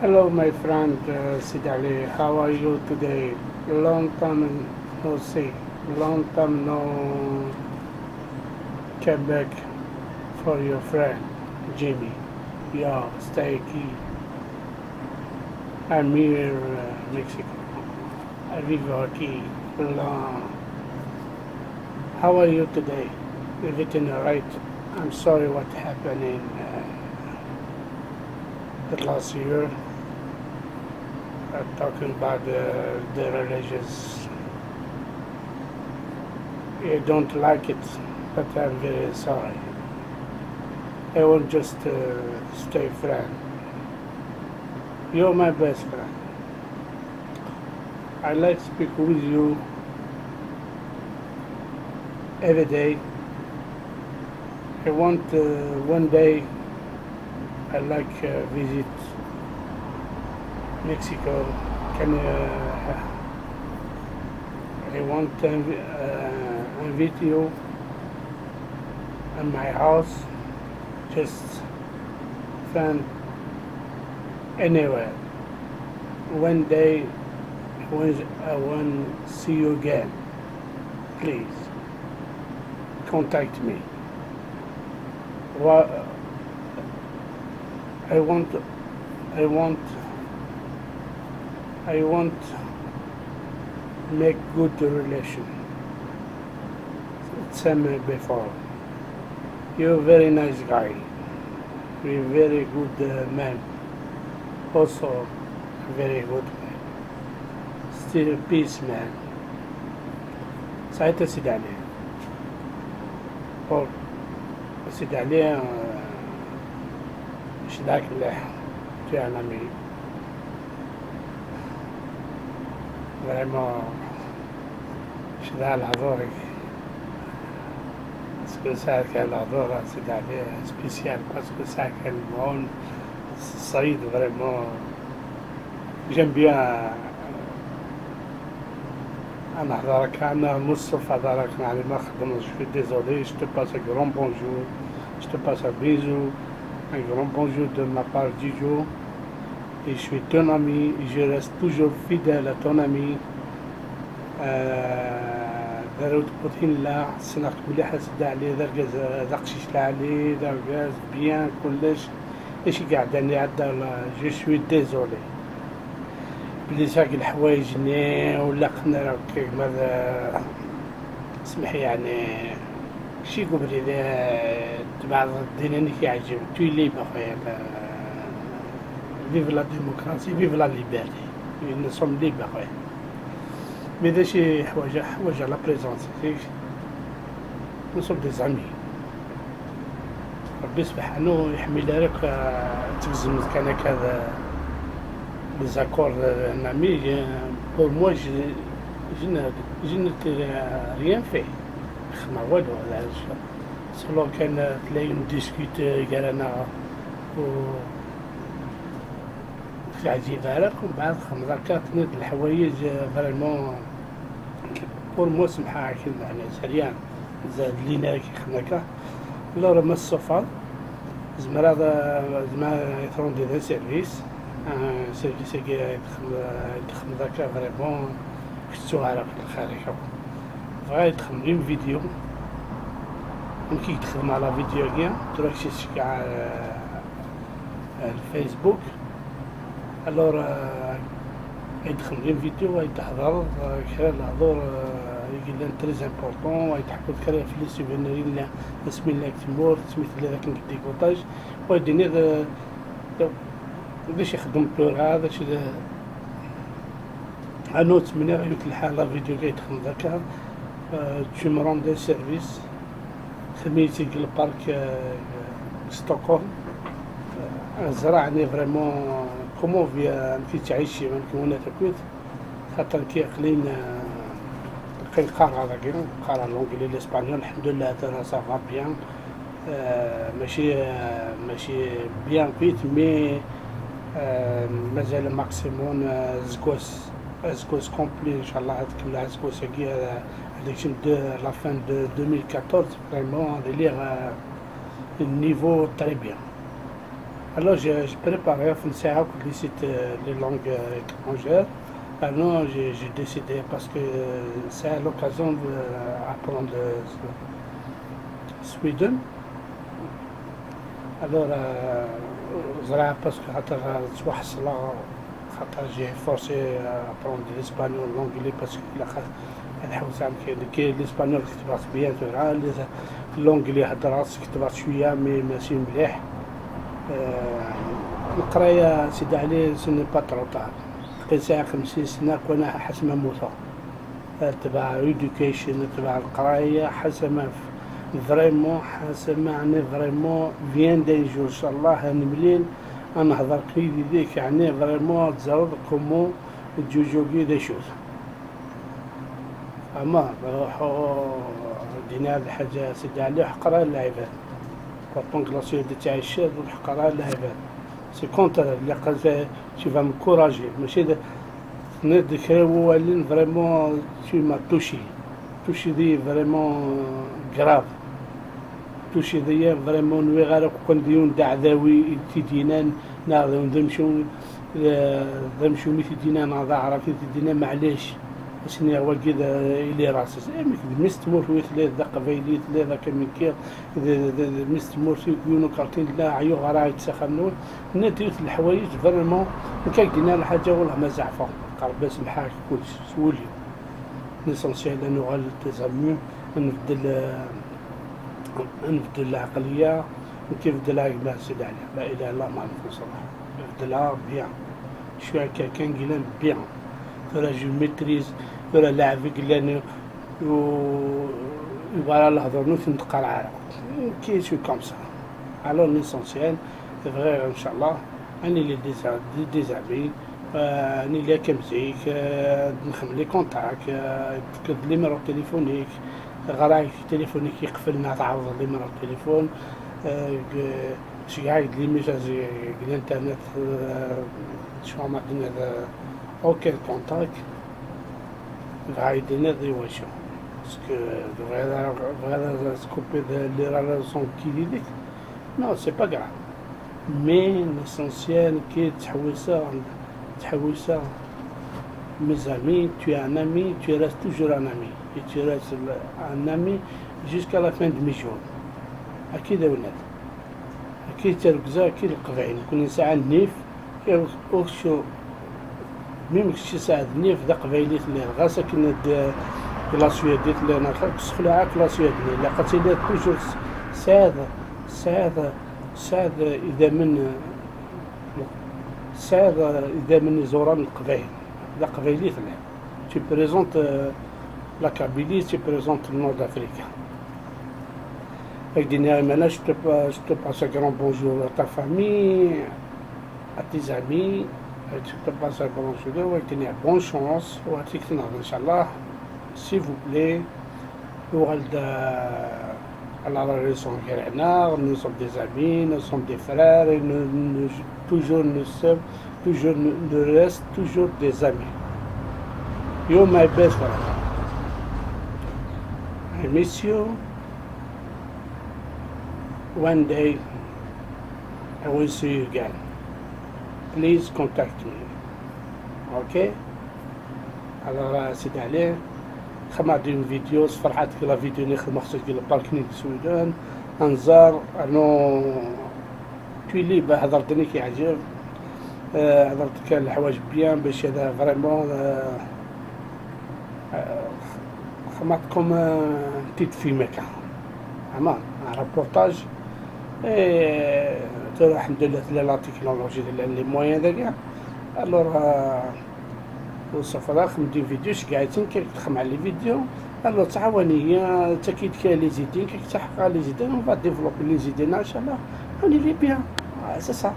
Hello, my friend Sidali. How are you today? Long time no see. Long time no come back for your friend Jimmy. Yeah, stay key. I'm here, Mexico. I live aquí. Long. How are you today? Everything alright? I'm sorry what happened in the last year. Talking about the religious. I don't like it, but I'm very sorry. I will just stay friend. You're my best friend. I like to speak with you every day. I want one day I like visit Mexico. Can I want to invite you in my house, just friend anywhere. One day when I want to see you again, please contact me. Well, I want make good relation. Same before. You're a very nice guy. You're a very good man. Also, a very good man. Still a peace man. ساعتها سيد عليه. Or سيد عليه مش ذاك مليح. Tu es un ami. Vraiment, je suis dans l'honneur. Parce que ça, quel honneur, c'est d'aller spécial. Parce que ça, quel monde, Saïd, vraiment. J'aime bien أنا حضرك أنا مصطفى حضرك يعني ما خدمت. Je suis désolé, je te passe un grand bonjour. Je te passe un bisou. Un grand bonjour de ma part, Dijo. Et je suis ton ami, je reste toujours fidèle à ton ami. داروا تبوتين لا سناق مليحة سدا عليه درجة دقشيش عليه درجة بيان كلش ايش قاعداني عدا جو سوي ديزولي بلي ساق الحوايج ني ولا قنا كيك ماذا اسمح يعني شي قبري بعض الديناني كيعجب توي لي بخير vive la démocratie, vive la liberté. Nous sommes libres. Mais داشي حوايج على بريزونس nous sommes des amis. ربي سبحانه يحمي لك تفزم كان كذا les un ami pour moi je n'étais rien fait. ما والو هذا سلو كان تلاقي نديسكوت قال انا عجيبة لك ومن بعد خمضة الحوايج فريمون بور مو سمحة كذا يعني سريان زاد لينا كي خمكة لا راه ما السفر زمرا يثرون دي سيرفيس سيرفيس يدخل ذاك فريمون كتو على الخارج بغا يدخل لي فيديو كي يدخل على فيديو كاع تروح شي كاع الفيسبوك alors يدخل لي فيديو ويتحضر كرا الهضور يقول لنا تري امبورطون ويتحكوا كرا في لي سوفينير اللي اسمي الله كتمور سميت لي ذاك الديكوطاج ويديني باش يخدم بلور هذا شي انوت من غير الحاله فيديو كيدخل ذاك tu me rends des services خدمتي في البارك ستوكهولم زرعني فريمون كومون فيا كي تعيشي هنا تكويت خاطر كي قليل كنقرا هذاك نقرا لونجلي الاسبانيول الحمد لله انا صافا بيان ماشي بيان كويت مي مازال ماكسيموم زكوس كومبلي ان شاء الله تكمل زكوس كي هذاك لا فان دو 2014 فريمون ديليغ النيفو تري بيان Alors, je préparais une séance pour les sites, les langues étrangères. Alors, j'ai décidé parce que c'est à l'occasion d'apprendre Sweden. Alors, زرع باسكو خاطر تصبح الصلاة خاطر جي فورسي ابروند الاسبانيول لونجلي باسكو نحوس عن كاين الاسبانيول كتبات بيان تورا اللونجلي هضرات كتبات شوية مي ماشي مليح. القراية سيدي علي سني با ترو طار تقي ساعة 50 سنة كون حسب ما موثا تبع ايدوكيشن تبع القراية حسب ما فريمون حسب ما يعني فريمون فيان دي جو ان شاء الله هنملين انا هضر كريدي ديك يعني فريمون تزرد كومون تجوجوكي دي شوز اما روحو دينا هاد الحاجة سيدي علي حقرا اللاعبات كابون كلاسيو دي تاع الشاب حقرا اللاعبات سي كونتر اللي قال tu vas me encourager ماشي ند كراولين فريمون tu m'as touché دي فريمون grave توشي ذي فريمون نوي غير كون ديون دعذاوي تيدينان ناضي ندمشو ندمشو ميت دينا ناضا عرف تيدينا معليش اسني هو كذا الي راسس مستمر في ثلاث دقه فيلي ثلاثه كمن كير مستمر في كيونو كارتين لا عيو غرا يتسخنون نتيجه الحوايج فريمون كان قلنا الحاجه والله ما زعفه قرباس الحاج كلش سولي ليسونسيال انه غالتزامون نبدل العقلية كيف بدلها لا سيدي عليها لا إله إلا الله محمد رسول الله بدلها بيان شوية كان قلان بيان فلا جو ميتريز فلا لاعب قلان يبغى الهضر نوث نتقى العالم كي شو كومسا الو ليسونسيال غير ان شاء الله اني لي ديزابي اني لي كمزيك نخدم لي كونتاك تكتب لي نيميرو تليفونيك غراك تليفونيك يقفلنا تعرض لي مرة التليفون شي قاعد لي ميساج الانترنت شو ما عندنا اوكي كونتاك غايدين ذي وشو باسكو غادا سكوبي لي رالاسيون كي ديك نو سي با غراف مي ليسونسيال كي تحويسه mes amis, tu es un ami, tu restes toujours un ami. Et tu restes un ami jusqu'à la fin de mes jours. أكيد يا ولاد. أكيد تركزوا أكيد القبائل. كل ساعة نيف وشو ميمك شي ساعة نيف ذا قبائلية اللي غاسا كنا كلاسياديت اللي أنا خلعها كلاسيادني. لقيت لي توجور سعادة إذا من زوران القبائل. La Kabylie, tu présentes la Kabylie, tu présentes le nord d'Afrique. Avec des Néerlandais, je te passe un grand bonjour à ta famille, à tes amis, je te passe un grand bonjour, avec des bonne chance, ou à Tiktina, Inch'Allah, s'il vous plaît, ou à la relation nous sommes des amis, nous sommes des frères, et toujours nous sommes. Toujours nous reste toujours des amis. You're my best friend. I miss you. One day I will see you again. Please contact me. Okay? Alors سيدي عليه خمعت une vidéo فرحتك لا فيديو اللي خدمت في الباركينغ السودان انظار انو تويلي هضرتني كيعجب هضرت كان الحوايج بيان باش هذا فريمون خمعتكم تيت في مكان اما رابورتاج ترى الحمد لله لا تكنولوجي لي موين ذا كاع الوغ وصف راك ندير فيديوش قاعدين كي تخمع لي فيديو الوغ تعاوني هي تا كي تكا لي زيدين كي تحقق لي زيدين اون فا ديفلوبي لي زيدين ان شاء الله اوني لي بيان سي سا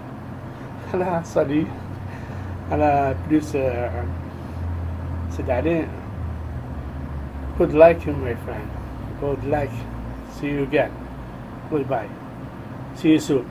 أنا صلي أنا بليس سيد علي good luck my friend good luck see you again goodbye see you soon